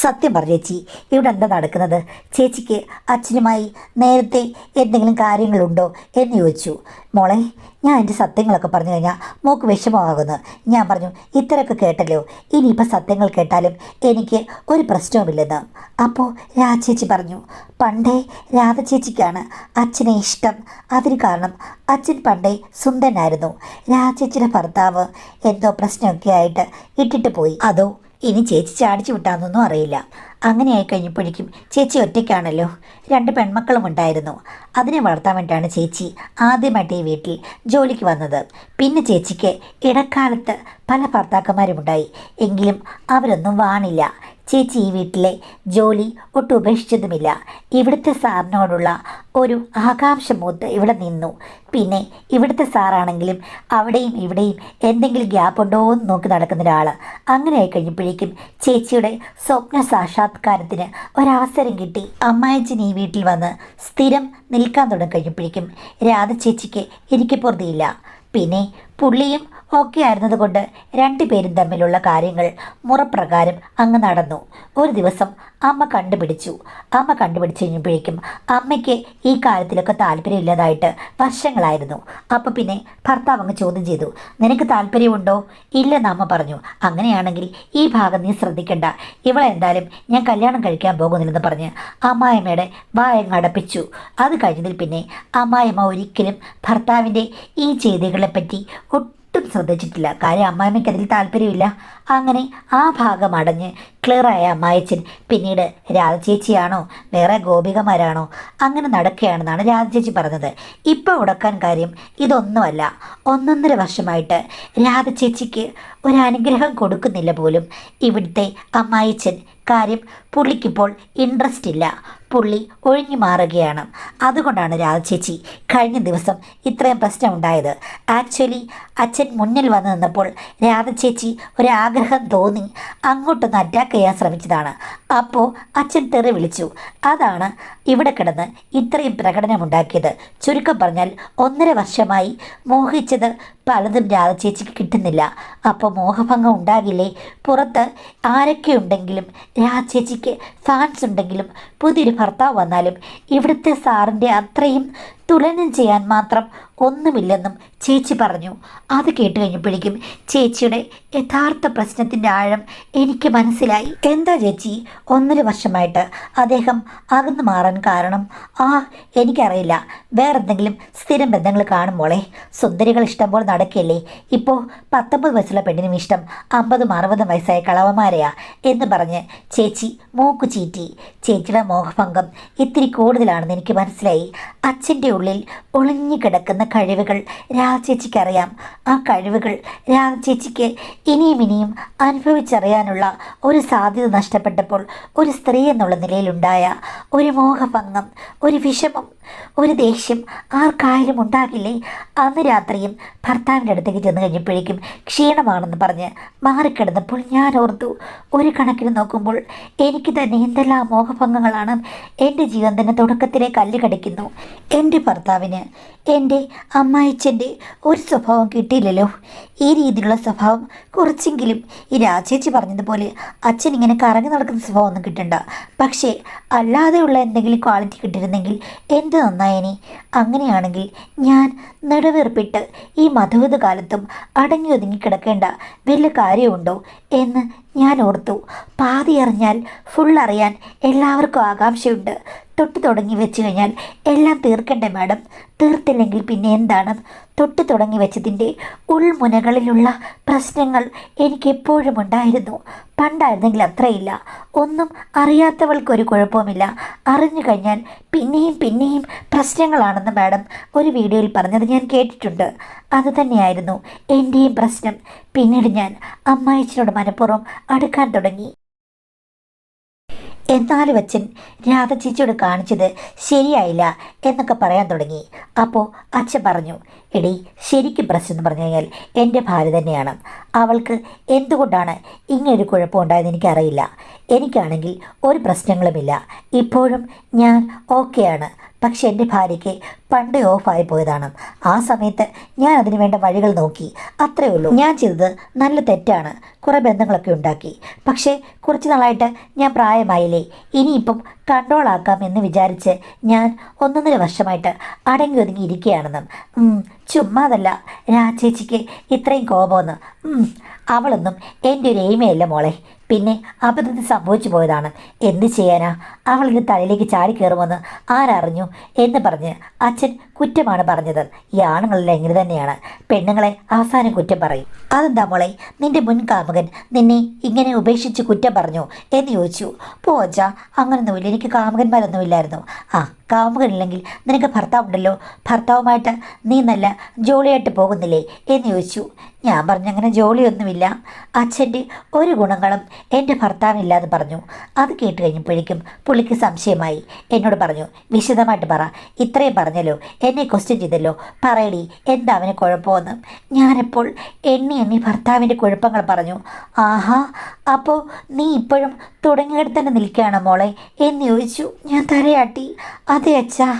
സത്യം പറഞ്ഞു ചേച്ചി, ഇവിടെ എന്താ നടക്കുന്നത്? ചേച്ചിക്ക് അച്ഛനുമായി നേരത്തെ എന്തെങ്കിലും കാര്യങ്ങളുണ്ടോ എന്ന് ചോദിച്ചു. മോളെ, ഞാൻ എൻ്റെ സത്യങ്ങളൊക്കെ പറഞ്ഞു കഴിഞ്ഞാൽ മോൾക്ക് വിഷമമാകുന്നു. ഞാൻ പറഞ്ഞു, ഇത്രയൊക്കെ കേട്ടല്ലോ, ഇനിയിപ്പോൾ സത്യങ്ങൾ കേട്ടാലും എനിക്ക് ഒരു പ്രശ്നവുമില്ലെന്ന്. അപ്പോൾ രാധചേച്ചി പറഞ്ഞു, പണ്ടേ രാധചേച്ചിക്കാണ് അച്ഛനെ ഇഷ്ടം. അതിന് കാരണം അച്ഛൻ പണ്ടേ സുന്ദരനായിരുന്നു. രാധചേച്ചിയുടെ ഭർത്താവ് എന്തോ പ്രശ്നമൊക്കെ ആയിട്ട് ഇട്ടിട്ട് പോയി. അതോ ഇനി ചേച്ചി ചാടിച്ചു വിട്ടാന്നൊന്നും അറിയില്ല. അങ്ങനെ ആയിക്കഴിഞ്ഞപ്പോഴേക്കും ചേച്ചി ഒറ്റയ്ക്കാണല്ലോ, 2 പെൺമക്കളും ഉണ്ടായിരുന്നു. അതിനെ വളർത്താൻ വേണ്ടിയിട്ടാണ് ചേച്ചി ആദ്യമായിട്ട് ഈ വീട്ടിൽ ജോലിക്ക് വന്നത്. പിന്നെ ചേച്ചിക്ക് ഇടക്കാലത്ത് പല ഭർത്താക്കന്മാരുമുണ്ടായി, എങ്കിലും അവരൊന്നും വാണില്ല. ചേച്ചി ഈ വീട്ടിലെ ജോലി ഒട്ടും ഉപേക്ഷിച്ചതുമില്ല. ഇവിടുത്തെ സാറിനോടുള്ള ഒരു ആകാംക്ഷ മൂത്ത് ഇവിടെ നിന്നു. പിന്നെ ഇവിടുത്തെ സാറാണെങ്കിലും അവിടെയും ഇവിടെയും എന്തെങ്കിലും ഗ്യാപ്പ് ഉണ്ടോ എന്ന് നോക്കി നടക്കുന്ന ഒരാൾ. അങ്ങനെ ആയിക്കഴിഞ്ഞപ്പോഴേക്കും ചേച്ചിയുടെ സ്വപ്ന സാക്ഷാത്കാരത്തിന് ഒരവസരം കിട്ടി. അമ്മായച്ചൻ ഈ വീട്ടിൽ വന്ന് സ്ഥിരം നിൽക്കാൻ തുടങ്ങിക്കഴിഞ്ഞപ്പോഴേക്കും രാധ ചേച്ചിക്ക് ഇരിക്കപ്പുറതിയില്ല. പിന്നെ പുള്ളിയും ഒക്കെ ആയിരുന്നതുകൊണ്ട് 2 പേരും തമ്മിലുള്ള കാര്യങ്ങൾ മുറപ്രകാരം അങ്ങ് നടന്നു. ഒരു ദിവസം അമ്മ കണ്ടുപിടിച്ചു കഴിഞ്ഞപ്പോഴേക്കും അമ്മയ്ക്ക് ഈ കാര്യത്തിലൊക്കെ താല്പര്യമില്ലാതായിട്ട് വർഷങ്ങളായിരുന്നു. അപ്പോൾ പിന്നെ ഭർത്താവ് അങ്ങ് ചോദ്യം ചെയ്തു, നിനക്ക് താല്പര്യമുണ്ടോ? ഇല്ലെന്ന് അമ്മ പറഞ്ഞു. അങ്ങനെയാണെങ്കിൽ ഈ ഭാഗം നീ ശ്രദ്ധിക്കണ്ട, ഇവളെന്തായാലും ഞാൻ കല്യാണം കഴിക്കാൻ പോകുന്നില്ലെന്ന് പറഞ്ഞ് അമ്മായിമ്മയുടെ വായങ്ങ് അടപ്പിച്ചു. അത് കഴിഞ്ഞതിൽ പിന്നെ അമ്മായിമ്മ ഒരിക്കലും ഭർത്താവിൻ്റെ ഈ ചെയ്തികളെപ്പറ്റി ഒട്ടും ശ്രദ്ധിച്ചിട്ടില്ല. കാര്യം അമ്മായിമ്മയ്ക്ക് അതിൽ താല്പര്യമില്ല. അങ്ങനെ ആ ഭാഗം അടഞ്ഞ് ക്ലിയറായ അമ്മായച്ചൻ പിന്നീട് രാധചേച്ചിയാണോ വേറെ ഗോപികമാരാണോ അങ്ങനെ നടക്കുകയാണെന്നാണ് രാധചേച്ചി പറഞ്ഞത്. ഇപ്പോൾ ഉടക്കാൻ കാര്യം ഇതൊന്നുമല്ല. 1.5 വർഷമായിട്ട് രാധചേച്ചിക്ക് ഒരനുഗ്രഹം കൊടുക്കുന്നില്ല പോലും ഇവിടുത്തെ അമ്മായച്ചൻ. കാര്യം പുള്ളിക്കിപ്പോൾ ഇൻട്രസ്റ്റ് ഇല്ല, പുള്ളി ഒഴിഞ്ഞു മാറുകയാണ്. അതുകൊണ്ടാണ് രാധചേച്ചി കഴിഞ്ഞ ദിവസം ഇത്രയും പ്രശ്നം ഉണ്ടായത്. ആക്ച്വലി അച്ഛൻ മുന്നിൽ വന്ന് നിന്നപ്പോൾ രാധചേച്ചി ഒരാഗ്രഹം തോന്നി അങ്ങോട്ടൊന്ന് അറ്റാക്ക് ചെയ്യാൻ ശ്രമിച്ചതാണ്. അപ്പോൾ അച്ഛൻ തെറി വിളിച്ചു. അതാണ് ഇവിടെ കിടന്ന് ഇത്രയും പ്രകടനമുണ്ടാക്കിയത്. ചുരുക്കം പറഞ്ഞാൽ 1.5 വർഷമായി മോഹിച്ചത് പലതും രാധചേച്ചിക്ക് കിട്ടുന്നില്ല. അപ്പോൾ മോഹഭംഗം ഉണ്ടാകില്ലേ? പുറത്ത് ആരൊക്കെ ഉണ്ടെങ്കിലും രാധചേച്ചിക്ക് ഫാൻസ് ഉണ്ടെങ്കിലും പുതിയൊരു ഭർത്താവ് വന്നാലും ഇവിടുത്തെ സാറിൻ്റെ അത്രയും തുലനം ചെയ്യാൻ മാത്രം ഒന്നുമില്ലെന്നും ചേച്ചി പറഞ്ഞു. അത് കേട്ട് കഴിഞ്ഞപ്പോഴേക്കും ചേച്ചിയുടെ യഥാർത്ഥ പ്രശ്നത്തിൻ്റെ ആഴം എനിക്ക് മനസ്സിലായി. എന്താ ചേച്ചി 1.5 വർഷമായിട്ട് അദ്ദേഹം അകന്നു മാറാൻ കാരണം? എനിക്കറിയില്ല. വേറെന്തെങ്കിലും സ്ഥിരം ബന്ധങ്ങൾ കാണുമ്പോളെ സുന്ദരികൾ ഇഷ്ടംപോലെ നടക്കുകയല്ലേ. ഇപ്പോൾ 19 വയസ്സുള്ള പെണ്ണിനും ഇഷ്ടം 50-60 വയസ്സായ കളവന്മാരെയാ എന്ന് പറഞ്ഞ് ചേച്ചി മൂക്കു ചീറ്റി. ചേച്ചിയുടെ മോഹഭംഗം ഇത്തിരി കൂടുതലാണെന്ന് എനിക്ക് മനസ്സിലായി. അച്ഛൻ്റെ ഉള്ളിൽ ഒളിഞ്ഞു കിടക്കുന്ന കഴിവുകൾ രാധചേച്ചിക്കറിയാം. ആ കഴിവുകൾ രാധചേച്ചിക്ക് ഇനിയും അനുഭവിച്ചറിയാനുള്ള ഒരു സാധ്യത നഷ്ടപ്പെട്ടപ്പോൾ ഒരു സ്ത്രീ എന്നുള്ള നിലയിലുണ്ടായ ഒരു മോഹഭംഗം, ഒരു വിഷമം, ഒരു ദേഷ്യം ആർക്കായാലും ഉണ്ടാകില്ലേ? അന്ന് രാത്രിയും ഭർത്താവിൻ്റെ അടുത്തേക്ക് ചെന്ന് കഴിഞ്ഞപ്പോഴേക്കും ക്ഷീണമാണെന്ന് പറഞ്ഞ് മാറിക്കിടന്നപ്പോൾ ഞാൻ ഓർത്തു, ഒരു കണക്കിന് നോക്കുമ്പോൾ എനിക്ക് തന്നെ എന്തെല്ലാം മോഹഭംഗങ്ങളാണ്. എൻ്റെ ജീവൻ തന്നെ തുടക്കത്തിലെ കല്ല് കടിക്കുന്നു. എൻ്റെ ഭർത്താവിന് എൻ്റെ അമ്മായിച്ചൻ്റെ ഒരു സ്വഭാവം കിട്ടിയില്ലല്ലോ. ഈ രീതിയിലുള്ള സ്വഭാവം കുറച്ചെങ്കിലും ഈ രാജേച്ചി പറഞ്ഞതുപോലെ അച്ഛൻ ഇങ്ങനെ കറങ്ങി നടക്കുന്ന സ്വഭാവം ഒന്നും കിട്ടണ്ട. പക്ഷേ അല്ലാതെയുള്ള എന്തെങ്കിലും ക്വാളിറ്റി കിട്ടിയിരുന്നെങ്കിൽ എന്ത് നന്നായനി. അങ്ങനെയാണെങ്കിൽ ഞാൻ നെടുവേർപ്പിട്ട് ഈ മധുവിധ കാലത്തും അടങ്ങി ഒതുങ്ങി കിടക്കേണ്ട വല്ല കാര്യമുണ്ടോ എന്ന് ഞാൻ ഓർത്തു. പാതി അറിഞ്ഞാൽ ഫുൾ അറിയാൻ എല്ലാവർക്കും ആകാംക്ഷയുണ്ട്. തൊട്ട് തുടങ്ങി വെച്ച് കഴിഞ്ഞാൽ എല്ലാം തീർക്കണ്ടേ മാഡം? തീർത്തില്ലെങ്കിൽ പിന്നെ എന്താണ്? തൊട്ട് തുടങ്ങി വെച്ചതിൻ്റെ ഉൾമുനകളിലുള്ള പ്രശ്നങ്ങൾ എനിക്കെപ്പോഴും ഉണ്ടായിരുന്നു. പണ്ടായിരുന്നെങ്കിൽ അത്രയില്ല. ഒന്നും അറിയാത്തവൾക്കൊരു കുഴപ്പവുമില്ല, അറിഞ്ഞു കഴിഞ്ഞാൽ പിന്നെയും പിന്നെയും പ്രശ്നങ്ങളാണെന്ന് മാഡം ഒരു വീഡിയോയിൽ പറഞ്ഞത് ഞാൻ കേട്ടിട്ടുണ്ട്. അതുതന്നെയായിരുന്നു എൻ്റെയും പ്രശ്നം. പിന്നീട് ഞാൻ അമ്മായിച്ചനോട് മനഃപൂർവ്വം അടുക്കാൻ തുടങ്ങി. എന്നാലും അച്ഛൻ രാധ ചേച്ചിയോട് കാണിച്ചത് ശരിയായില്ല എന്നൊക്കെ പറയാൻ തുടങ്ങി. അപ്പോൾ അച്ഛൻ പറഞ്ഞു, എടി ശരിക്കും പ്രശ്നം എന്ന് പറഞ്ഞു കഴിഞ്ഞാൽ എൻ്റെ ഭാര്യ തന്നെയാണ്. അവൾക്ക് എന്തുകൊണ്ടാണ് ഇങ്ങനൊരു കുഴപ്പമുണ്ടായെന്ന് എനിക്കറിയില്ല. എനിക്കാണെങ്കിൽ ഒരു പ്രശ്നങ്ങളുമില്ല, ഇപ്പോഴും ഞാൻ ഓക്കെയാണ്. പക്ഷെ എൻ്റെ ഭാര്യയ്ക്ക് പണ്ടേ ഓഫായി പോയതാണ്. ആ സമയത്ത് ഞാൻ അതിന് വേണ്ട വഴികൾ നോക്കി, അത്രയേ ഉള്ളൂ. ഞാൻ ചെയ്തത് നല്ല തെറ്റാണ്, കുറേ ബന്ധങ്ങളൊക്കെ ഉണ്ടാക്കി. പക്ഷേ കുറച്ച് നാളായിട്ട് ഞാൻ പ്രായമായില്ലേ, ഇനിയിപ്പം കൺട്രോൾ ആക്കാം എന്ന് വിചാരിച്ച് ഞാൻ 1.5 വർഷമായിട്ട് അടങ്ങി ഒതുങ്ങി ഇരിക്കുകയാണെന്നും. ചുമ്മാതല്ല രാജേച്ചിക്ക് ഇത്രയും കോപമെന്ന്. അവളൊന്നും എൻ്റെ ഒരു എയിമയല്ല മോളെ, പിന്നെ അബദ്ധത്തിൽ സംഭവിച്ചു പോയതാണ്. എന്ത് ചെയ്യാനാ, അവളിൻ്റെ തലയിലേക്ക് ചാടി കയറുമെന്ന് ആരറിഞ്ഞു എന്ന് പറഞ്ഞ് അച്ഛൻ കുറ്റമാണ് പറഞ്ഞത്. ഈ ആണുങ്ങളെല്ലാം ഇങ്ങനെ തന്നെയാണ്, പെണ്ണുങ്ങളെ അവസാനം കുറ്റം പറയും. അതെന്താ മോളെ, നിന്റെ മുൻ കാമുകൻ നിന്നെ ഇങ്ങനെ ഉപേക്ഷിച്ച് കുറ്റം പറഞ്ഞു എന്ന് ചോദിച്ചു. പോച്ചാ, അങ്ങനൊന്നുമില്ല, എനിക്ക് കാമുകന്മാരൊന്നുമില്ലായിരുന്നു. കാമുകനില്ലെങ്കിൽ നിനക്ക് ഭർത്താവുണ്ടല്ലോ, ഭർത്താവുമായിട്ട് നീ നല്ല ജോളിയായിട്ട് പോകുന്നില്ലേ എന്ന് ചോദിച്ചു. ഞാൻ പറഞ്ഞു, അങ്ങനെ ജോലിയൊന്നുമില്ല, അച്ഛൻ്റെ ഒരു ഗുണങ്ങളും എൻ്റെ ഭർത്താവിനില്ലാന്ന് പറഞ്ഞു. അത് കേട്ട് കഴിഞ്ഞപ്പോഴേക്കും പുള്ളിക്ക് സംശയമായി. എന്നോട് പറഞ്ഞു, വിശദമായിട്ട് പറ, ഇത്രയും പറഞ്ഞല്ലോ, എന്നെ ക്വസ്റ്റ്യൻ ചെയ്തല്ലോ, പറയടി എന്താ അവന് കുഴപ്പമെന്ന്. ഞാനെപ്പോൾ എണ്ണി ഭർത്താവിൻ്റെ കുഴപ്പങ്ങൾ പറഞ്ഞു. ആഹാ, അപ്പോൾ നീ ഇപ്പോഴും തുടങ്ങിയിടത്ത് തന്നെ നിൽക്കുകയാണോ മോളെ എന്ന് ചോദിച്ചു. ഞാൻ തലയാട്ടി. അതെ അച്ഛാ.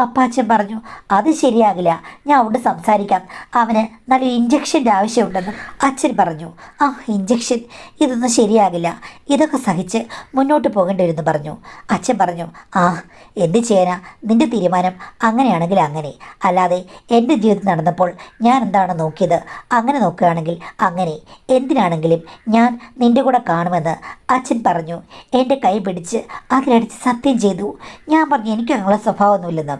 അപ്പാച്ചൻ പറഞ്ഞു, അത് ശരിയാകില്ല, ഞാൻ അവിടെ സംസാരിക്കാം, അവന് നല്ല ഇഞ്ചക്ഷൻ്റെ ആവശ്യമുണ്ടെന്ന് അച്ഛൻ പറഞ്ഞു. ഇഞ്ചക്ഷൻ, ഇതൊന്നും ശരിയാകില്ല, ഇതൊക്കെ സഹിച്ച് മുന്നോട്ട് പോകേണ്ടി വരുമെന്ന് പറഞ്ഞു. അച്ഛൻ പറഞ്ഞു, എന്ത് ചെയ്യാനാ, നിൻ്റെ തീരുമാനം അങ്ങനെയാണെങ്കിൽ അങ്ങനെ, അല്ലാതെ എൻ്റെ ജീവിതത്തിൽ നടന്നപ്പോൾ ഞാൻ എന്താണ് നോക്കിയത്, അങ്ങനെ നോക്കുകയാണെങ്കിൽ അങ്ങനെ, എന്തിനാണെങ്കിലും ഞാൻ നിൻ്റെ കൂടെ കാണുമെന്ന് അച്ഛൻ പറഞ്ഞു. എൻ്റെ കൈ പിടിച്ച് അതിലടിച്ച് സത്യം ചെയ്തു. ഞാൻ പറഞ്ഞു, എനിക്ക് അങ്ങനെയുള്ള സ്വഭാവമൊന്നുമില്ലെന്നും.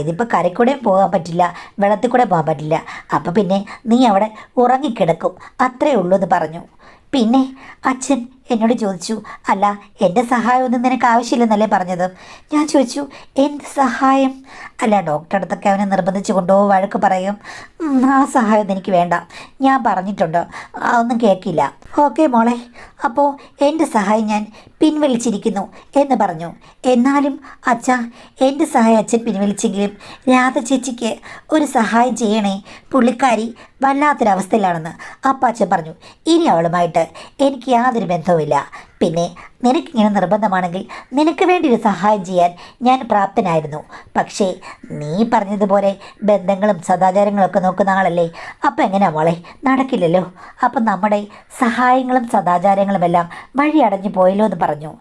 ഇതിപ്പോൾ കരയ്ക്കൂടെയും പോകാൻ പറ്റില്ല, വെള്ളത്തിൽ കൂടെ പോകാൻ പറ്റില്ല, അപ്പം പിന്നെ നീ അവിടെ ഉറങ്ങിക്കിടക്കും, അത്രയേ ഉള്ളൂ എന്ന് പറഞ്ഞു. പിന്നെ അച്ഛൻ എന്നോട് ചോദിച്ചു, അല്ല എൻ്റെ സഹായമൊന്നും നിനക്ക് ആവശ്യമില്ലെന്നല്ലേ പറഞ്ഞത്? ഞാൻ ചോദിച്ചു, എന്ത് സഹായം? അല്ല, ഡോക്ടറെ അടുത്തൊക്കെ അവനെ നിർബന്ധിച്ച് കൊണ്ടുപോകും, വഴക്ക് പറയും. ആ സഹായം എനിക്ക് വേണ്ട, ഞാൻ പറഞ്ഞിട്ടുണ്ട്, അതൊന്നും കേൾക്കില്ല. ഓക്കെ മോളെ, അപ്പോൾ എൻ്റെ സഹായം ഞാൻ പിൻവലിച്ചിരിക്കുന്നു എന്ന് പറഞ്ഞു. എന്നാലും അച്ഛാ, എൻ്റെ സഹായം അച്ഛൻ പിൻവലിച്ചെങ്കിലും രാധ ചേച്ചിക്ക് ഒരു സഹായം ചെയ്യണേ, പുള്ളിക്കാരി വല്ലാത്തൊരവസ്ഥയിലാണെന്ന് അപ്പാച്ചൻ പറഞ്ഞു. ഇനി അവളുമായിട്ട് എനിക്ക് യാതൊരു ബന്ധവുമില്ല. പിന്നെ നിനക്കിങ്ങനെ നിർബന്ധമാണെങ്കിൽ നിനക്ക് വേണ്ടി ഒരു സഹായം ചെയ്യാൻ ഞാൻ പ്രാപ്തനായിരുന്നു. പക്ഷേ നീ പറഞ്ഞതുപോലെ ബന്ധങ്ങളും സദാചാരങ്ങളൊക്കെ നോക്കുന്ന ആളല്ലേ, അപ്പം എങ്ങനെയാ മോളെ, നടക്കില്ലല്ലോ. അപ്പം നമ്മുടെ സഹായങ്ങളും സദാചാരങ്ങളുമെല്ലാം വഴി അടഞ്ഞു പോയല്ലോ എന്ന് പറഞ്ഞു.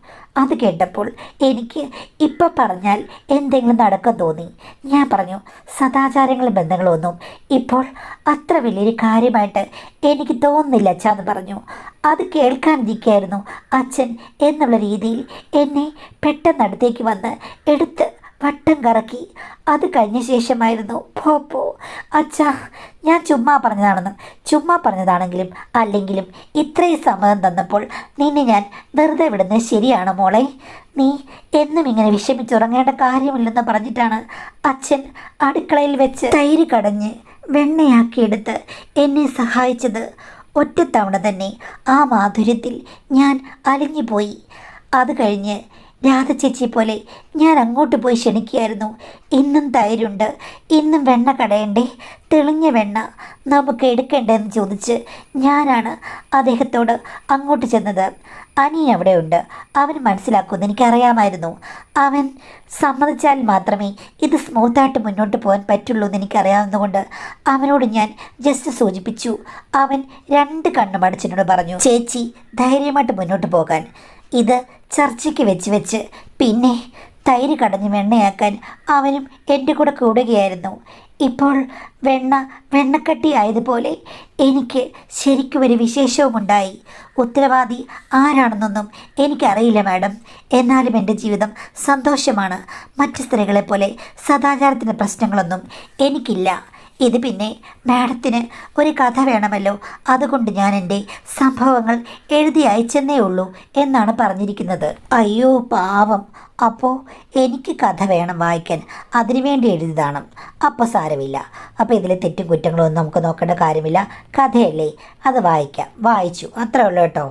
അത് കേട്ടപ്പോൾ എനിക്ക് ഇപ്പം പറഞ്ഞാൽ എന്തെങ്കിലും നടക്കാൻ തോന്നി. ഞാൻ പറഞ്ഞു, സദാചാരങ്ങളും ബന്ധങ്ങളും ഒന്നും ഇപ്പോൾ അത്ര വലിയൊരു കാര്യമായിട്ട് എനിക്ക് തോന്നുന്നില്ല അച്ഛാന്ന് പറഞ്ഞു. അത് കേൾക്കാനിരിക്കുകയായിരുന്നു അച്ഛൻ എന്നുള്ള രീതിയിൽ എന്നെ പെട്ടെന്ന് അടുത്തേക്ക് വന്ന് എടുത്ത് വട്ടം കറക്കി. അത് കഴിഞ്ഞ ശേഷമായിരുന്നു, പോ അച്ഛാ, ഞാൻ ചുമ്മാ പറഞ്ഞതാണെങ്കിലും അല്ലെങ്കിലും ഇത്രയും സമ്മതം തന്നപ്പോൾ നിന്നെ ഞാൻ വെറുതെ വിടുന്നത് ശരിയാണോ മോളെ? നീ എന്നും ഇങ്ങനെ വിഷമിച്ചുറങ്ങേണ്ട കാര്യമില്ലെന്ന് പറഞ്ഞിട്ടാണ് അച്ഛൻ അടുക്കളയിൽ വെച്ച് തൈര് കടഞ്ഞ് വെണ്ണയാക്കിയെടുത്ത് എന്നെ സഹായിച്ചത്. ഒറ്റത്തവണ തന്നെ ആ മാധുര്യത്തിൽ ഞാൻ അലിഞ്ഞുപോയി. അത് കഴിഞ്ഞ് രാധ ചേച്ചി പോലെ ഞാൻ അങ്ങോട്ട് പോയി ക്ഷണിക്കുകയായിരുന്നു. ഇന്നും തൈരുണ്ട്, ഇന്നും വെണ്ണ കടയണ്ടേ, തെളിഞ്ഞ വെണ്ണ നമുക്ക് എടുക്കേണ്ടതെന്ന് ചോദിച്ച് ഞാനാണ് അദ്ദേഹത്തോട് അങ്ങോട്ട് ചെന്നത്. അനി അവിടെയുണ്ട്, അവൻ മനസ്സിലാക്കുമെന്ന് എനിക്കറിയാമായിരുന്നു. അവൻ സമ്മതിച്ചാൽ മാത്രമേ ഇത് സ്മൂത്തായിട്ട് മുന്നോട്ട് പോകാൻ പറ്റുള്ളൂ എന്ന് എനിക്കറിയാവുന്നതുകൊണ്ട് അവനോട് ഞാൻ ജസ്റ്റ് സൂചിപ്പിച്ചു. അവൻ 2 കണ്ണും അടച്ചിനോട് പറഞ്ഞു, ചേച്ചി ധൈര്യമായിട്ട് മുന്നോട്ട് പോകാൻ. ഇത് ചർച്ചയ്ക്ക് വെച്ച് പിന്നെ തൈര് കടഞ്ഞ് വെണ്ണയാക്കാൻ അവനും എൻ്റെ കൂടെ കൂടുകയായിരുന്നു. ഇപ്പോൾ വെണ്ണക്കട്ടി ആയതുപോലെ എനിക്ക് ശരിക്കും ഒരു വിശേഷവുമുണ്ടായി. ഉത്തരവാദി ആരാണെന്നൊന്നും എനിക്കറിയില്ല മാഡം. എന്നാലും എൻ്റെ ജീവിതം സന്തോഷമാണ്. മറ്റ് സ്ത്രീകളെപ്പോലെ സദാചാരത്തിൻ്റെ പ്രശ്നങ്ങളൊന്നും എനിക്കില്ല. ഇത് പിന്നെ മാഡത്തിന് ഒരു കഥ വേണമല്ലോ, അതുകൊണ്ട് ഞാൻ എൻ്റെ സംഭവങ്ങൾ എഴുതി അയച്ചെന്നേ ഉള്ളൂ എന്നാണ് പറഞ്ഞിരിക്കുന്നത്. അയ്യോ പാവം. അപ്പോൾ എനിക്ക് കഥ വേണം വായിക്കാൻ, അതിനുവേണ്ടി എഴുതിയതാണ്. അപ്പോൾ സാരമില്ല. അപ്പോൾ ഇതിലെ തെറ്റും കുറ്റങ്ങളും ഒന്നും നമുക്ക് നോക്കേണ്ട കാര്യമില്ല. കഥയല്ലേ, അത് വായിക്കാം. വായിച്ചു, അത്രേ ഉള്ളൂ കേട്ടോ.